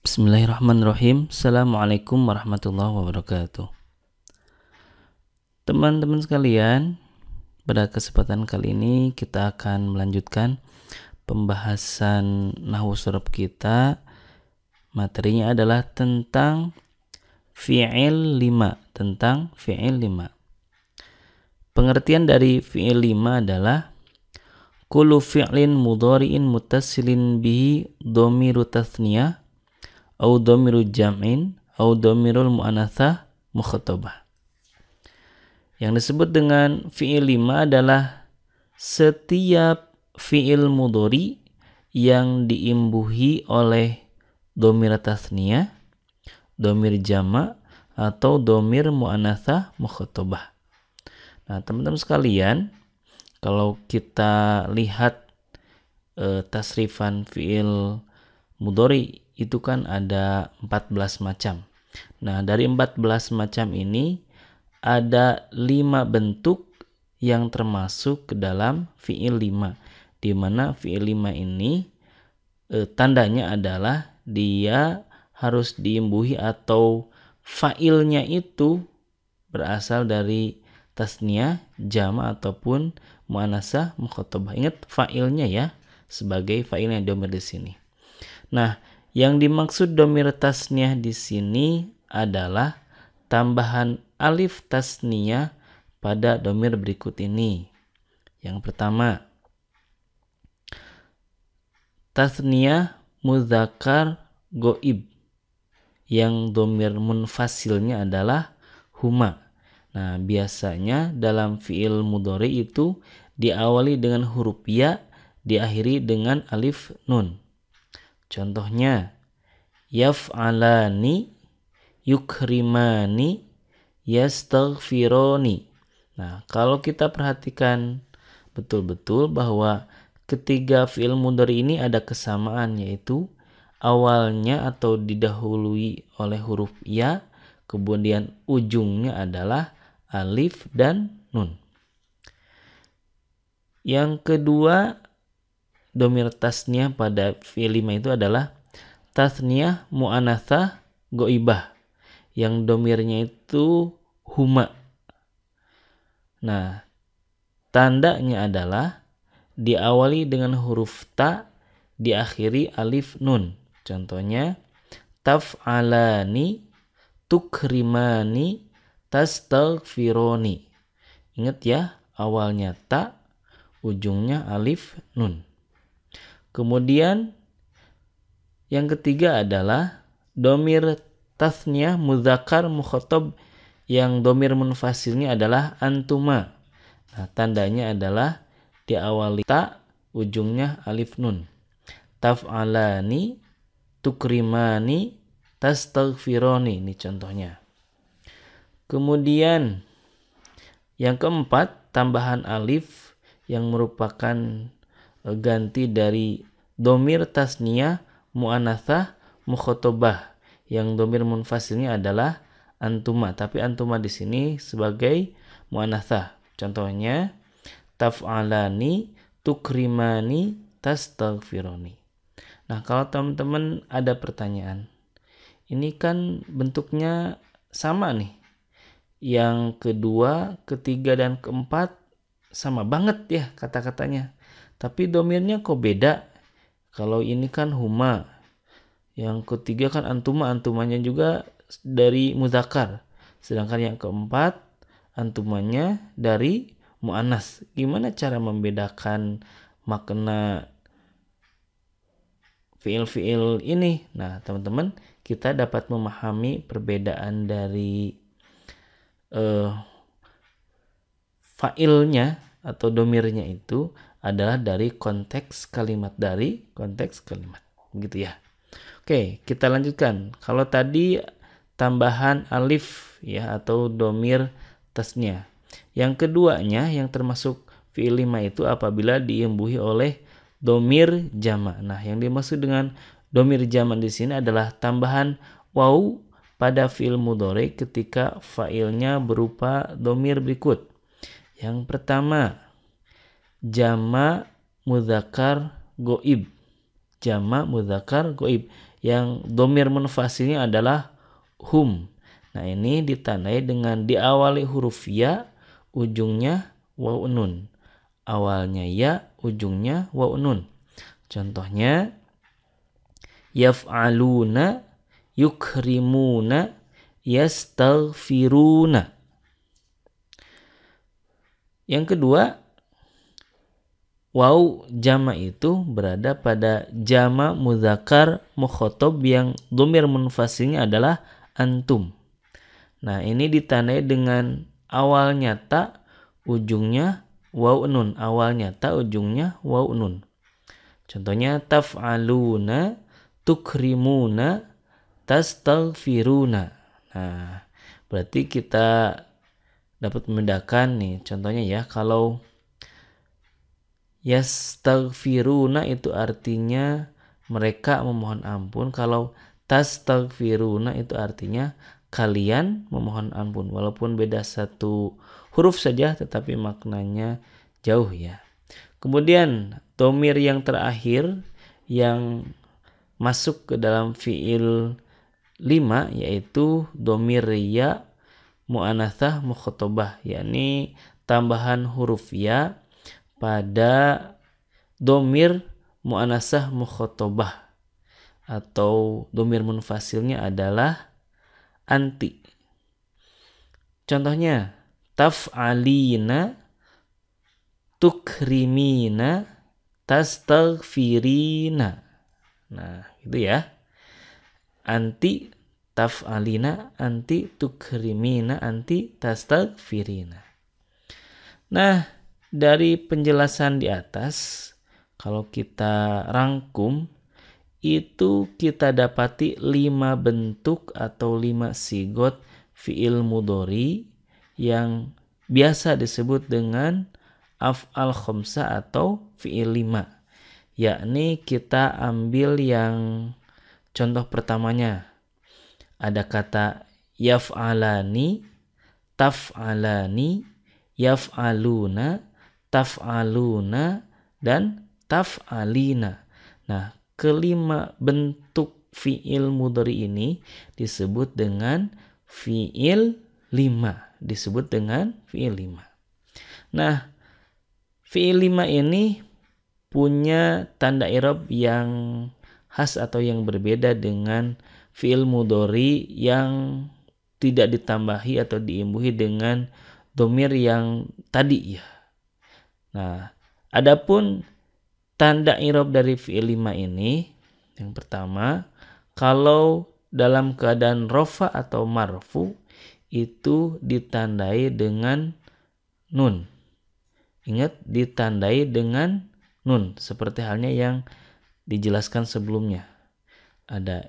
Bismillahirrahmanirrahim. Assalamualaikum warahmatullahi wabarakatuh. Teman-teman sekalian, pada kesempatan kali ini kita akan melanjutkan pembahasan nahwu shorof kita. Materinya adalah tentang fi'il 5, tentang fi'il 5. Pengertian dari fi'il 5 adalah kullu fi'lin mudhari'in muttasilin bihi dhamiru tathniyah au dhamiru jam'in au dhamirul mu'annatsah mukhatabah. Yang disebut dengan fi'il 5 adalah setiap fi'il mudhari yang diimbuhi oleh dhamir tathniyah, dhamir jama' atau dhamir mu'annatsah mukhatabah. Nah, teman-teman sekalian, kalau kita lihat tasrifan fi'il mudhari itu kan ada 14 macam. Nah, dari 14 macam ini ada 5 bentuk yang termasuk ke dalam fi'il 5, di mana fi'il 5 ini tandanya adalah dia harus diimbuhi atau fa'ilnya itu berasal dari tasniyah, jama' ataupun mu'annatsah mukhatabah. Ingat fa'ilnya ya, sebagai fa'ilnya dhamir di sini. Nah, yang dimaksud dhamir tasniyah di sini adalah tambahan alif tasniyah pada dhamir berikut ini. Yang pertama, tasniyah mudzakkar ghaib yang dhamir munfasilnya adalah huma. Nah, biasanya dalam fi'il mudhari itu diawali dengan huruf ya, diakhiri dengan alif nun. Contohnya, yaf'alani, yukrimani, yastaghfironi. Nah, kalau kita perhatikan betul-betul bahwa ketiga fi'il mudhari ini ada kesamaan, yaitu awalnya atau didahului oleh huruf ya, kemudian ujungnya adalah alif dan nun. Yang kedua, dhamir tasniyah pada fi'il 5 itu adalah tasniyah mu'annatsah ghaibah yang dhamirnya itu huma. Nah, tandanya adalah diawali dengan huruf ta, diakhiri alif nun. Contohnya, taf'alani, tukrimani, tastaghfironi. Ingat ya, awalnya ta, ujungnya alif nun. Kemudian yang ketiga adalah dhamir tasniyah mudzakkar mukhatab yang dhamir munfasilnya adalah antuma. Nah, tandanya adalah diawali ta, ujungnya alif nun. Taf'alani, tukrimani, tastaghfironi. Ini contohnya. Kemudian yang keempat, tambahan alif yang merupakan ganti dari dhamir tasniyah mu'annatsah mukhatabah yang dhamir munfasilnya adalah antuma, tapi antuma di sini sebagai mu'annatsah. Contohnya, taf'alani, tukrimani, tastaghfironi. Nah, kalau teman-teman ada pertanyaan, ini kan bentuknya sama nih. Yang kedua, ketiga, dan keempat sama banget ya kata-katanya. Tapi dhamirnya kok beda? Kalau ini kan huma, yang ketiga kan antuma, antumanya juga dari mudzakkar. Sedangkan yang keempat, antumanya dari mu'annas. Gimana cara membedakan makna fiil-fiil ini? Nah, teman-teman, kita dapat memahami perbedaan dari fa'ilnya atau domirnya itu adalah dari konteks kalimat, gitu ya. Oke, kita lanjutkan. Kalau tadi tambahan alif ya atau domir tasnya. Yang keduanya yang termasuk fi'il 5 itu apabila diimbuhi oleh domir jama'. Nah, yang dimaksud dengan domir jama' di sini adalah tambahan waw pada fi'il mudhari ketika fa'ilnya berupa domir berikut. Yang pertama, jama' mudzakkar ghaib. Jama' mudzakkar ghaib yang domir munfasilnya adalah hum. Nah, ini ditandai dengan diawali huruf ya, ujungnya waw nun. Awalnya ya, ujungnya waw nun. Contohnya yaf'aluna, yukrimuna, yastaghfiruna. Yang kedua, waw jama itu berada pada jama mudzakkar mukhatab yang dhamir munfasilnya adalah antum. Nah, ini ditandai dengan awalnya ta, ujungnya waw nun. Awalnya ta, ujungnya waw nun. Contohnya taf'aluna, tukrimuna, tastaghfiruna. Nah, berarti kita dapat membedakan nih. Contohnya ya, kalau yastaghfiruna itu artinya mereka memohon ampun. Kalau tastaghfiruna itu artinya kalian memohon ampun. Walaupun beda satu huruf saja, tetapi maknanya jauh ya. Kemudian dhamir yang terakhir yang masuk ke dalam fiil 5 yaitu dhamir ya mu'anatsah mukhatabah, yakni tambahan huruf ya pada dhamir mu'anatsah mukhatabah atau dhamir munfasilnya adalah anti. Contohnya taf'alina, tukrimina, tastaghfirina. Nah, gitu ya. Anti taf'alina, anti tukrimina, anti tastaghfirina. Nah, dari penjelasan di atas, kalau kita rangkum, itu kita dapati 5 bentuk atau 5 sigot fi'il mudhari yang biasa disebut dengan af'al khamsah atau fi'il 5. Yakni kita ambil yang contoh pertamanya. Ada kata yaf'alani, taf'alani, yaf'aluna, taf'aluna, dan taf'alina. Nah, kelima bentuk fi'il mudhari ini disebut dengan fi'il 5. Disebut dengan fi'il 5. Nah, fi'il 5 ini punya tanda i'rab yang khas atau yang berbeda dengan fi'il mudhari yang tidak ditambahi atau diimbuhi dengan dhamir yang tadi ya. Nah, adapun tanda i'rab dari fi'il 5 ini, yang pertama, kalau dalam keadaan rafa atau marfu itu ditandai dengan nun. Ingat, ditandai dengan nun seperti halnya yang dijelaskan sebelumnya. Ada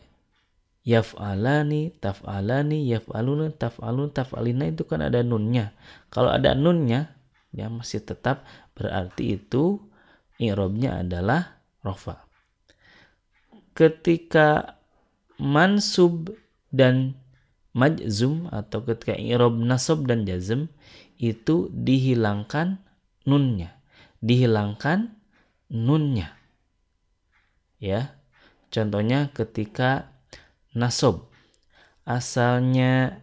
yaf'alani, taf'alani, yaf'aluna, taf'alun, taf'alina, itu kan ada nunnya. Kalau ada nunnya, ya masih tetap berarti itu i'rabnya adalah rafa. Ketika mansub dan majzum atau ketika i'rab nasab dan jazm itu dihilangkan nunnya. Dihilangkan nunnya. Ya. Contohnya ketika nasab asalnya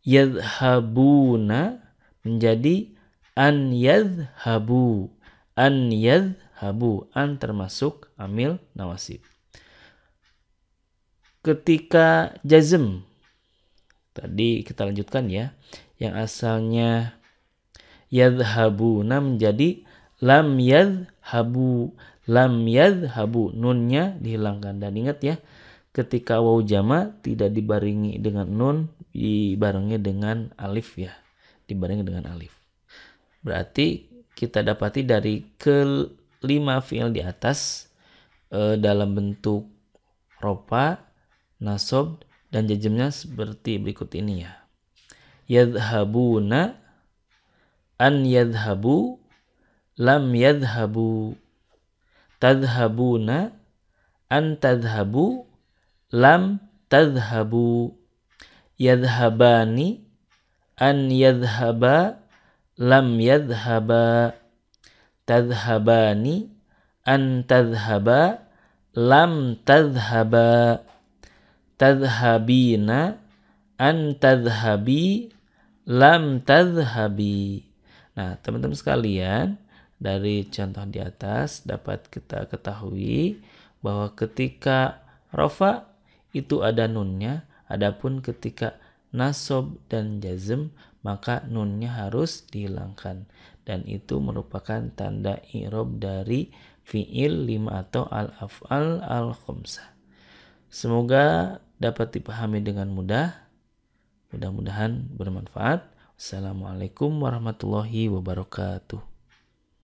yadhabuna menjadi an yadhabu. An yadhabu. An termasuk amil nawasib. Ketika jazm tadi kita lanjutkan ya, yang asalnya yadhabuna menjadi lam yadhabu. Lam yadhabu, nunnya dihilangkan. Dan ingat ya, ketika waw jama tidak dibarengi dengan nun, dibarengi dengan alif ya. Dibarengi dengan alif. Berarti kita dapati dari kelima fi'il di atas dalam bentuk rofa, nasab, dan jazmnya seperti berikut ini ya. Yadhabuna, an yadhabu, lam yadhabu, tadhabuna, an tadhabu, lam tadhabu, yadhabani, an yadhaba, lam yadhaba, tadhabani, an tadhaba, lam tadhhaba, tadhhabina, an tadhhabi, lam tadhhabi. Nah, teman-teman sekalian, dari contoh di atas dapat kita ketahui bahwa ketika rofa itu ada nunnya, adapun ketika nasab dan jazm maka nunnya harus dihilangkan, dan itu merupakan tanda i'rab dari fi'il 5 atau al-af'al al-khamsah. Semoga dapat dipahami dengan mudah. Mudah-mudahan bermanfaat. Assalamualaikum warahmatullahi wabarakatuh.